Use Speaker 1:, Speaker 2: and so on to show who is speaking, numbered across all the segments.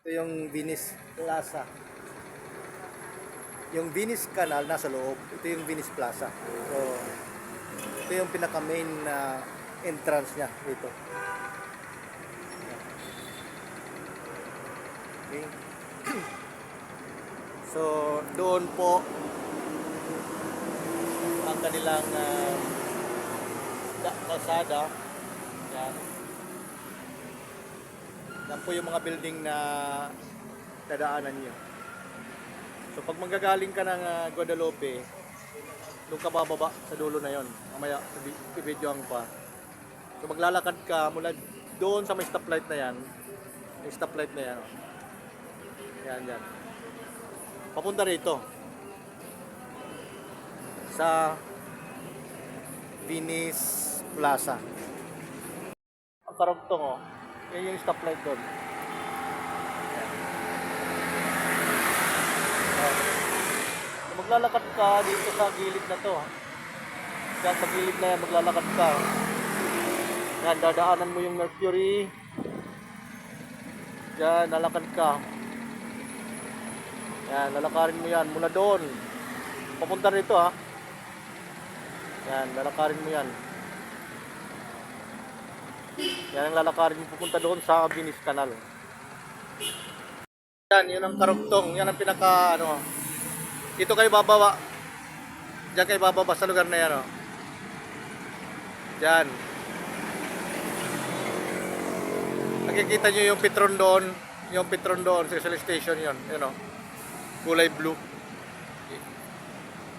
Speaker 1: Ito yung Venice Plaza. Yung Venice Canal nasa loob. Ito yung Venice Plaza. So, ito yung pinaka main na entrance niya dito. Okay. So, doon po ang kanilang kalsada. Yan. Yan po yung mga building na dadaanan niyo. So pag manggagaling ka ng Guadalupe, doon ka bababa sa dulo na yon. Mamaya i-videoan pa. So maglalakad ka mula doon sa may stoplight na yan. May stoplight na yan. Yan, yan. Papunta rito. Sa Venice Plaza. Ang karugtong oh. Yan yung stoplight doon. So, maglalakad ka dito sa gilid na to. Yan sa gilid na yan, maglalakad ka. Yan, dadaanan mo yung Mercury. Yan, lalakad ka. Yan, lalakarin mo yan mula doon. Papunta rito ha. Yan, lalakarin mo yan. Yan ang lalakarin mo pupunta doon sa Venice Canal. Yan, yun ang karugtong. Yan ang pinaka ano. Dito kayo bababa. Diyan kayo bababa sa lugar na yan oh. Diyan. Nakikita nyo yung Petron doon. Yung Petron doon sa station yun. Yun oh. Kulay blue.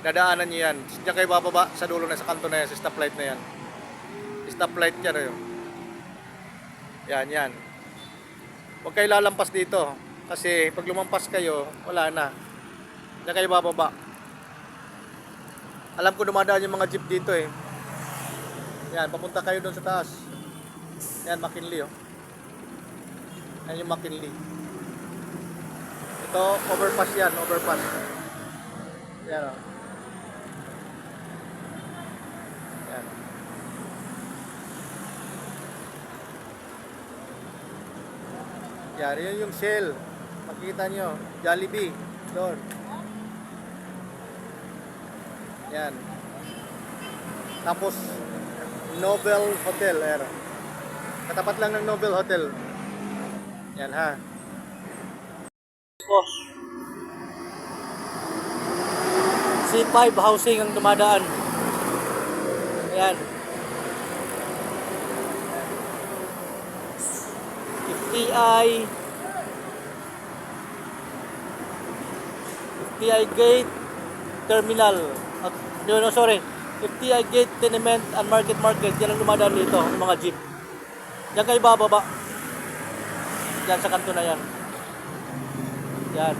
Speaker 1: Dadaanan nyo yan. Diyan kayo bababa sa dulo na sa kanto na yan. Sa stoplight na yan. Stoplight yan oh. Yan, yan. Huwag kayo lalampas dito. Kasi pag lumampas kayo, wala na. Diyan kayo bababa. Alam ko dumadaan yung mga jeep dito eh. Yan, papunta kayo doon sa taas. Yan, McKinley oh. Yan yung McKinley. Ito, overpass yan, overpass. Yan oh. Yan. Yan, yun yung Shell. Makikita nyo, Jollibee. Doon. Yan. Tapos, Nobel Hotel. Ayan. Katapat lang ng Nobel Hotel. Yan ha. Oh. C5 housing ang dumadaan. Ayan. 50i Gate Terminal. No, sorry. 50i Gate Tenement and Market. Yan ang dumadaan dito, yung mga jeep. Diyan kayo bababa. Diyan sa kanto na yan. Yan.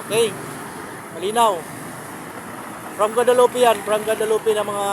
Speaker 1: Okay. Malinaw. From Guadalupe yan. From Guadalupe na mga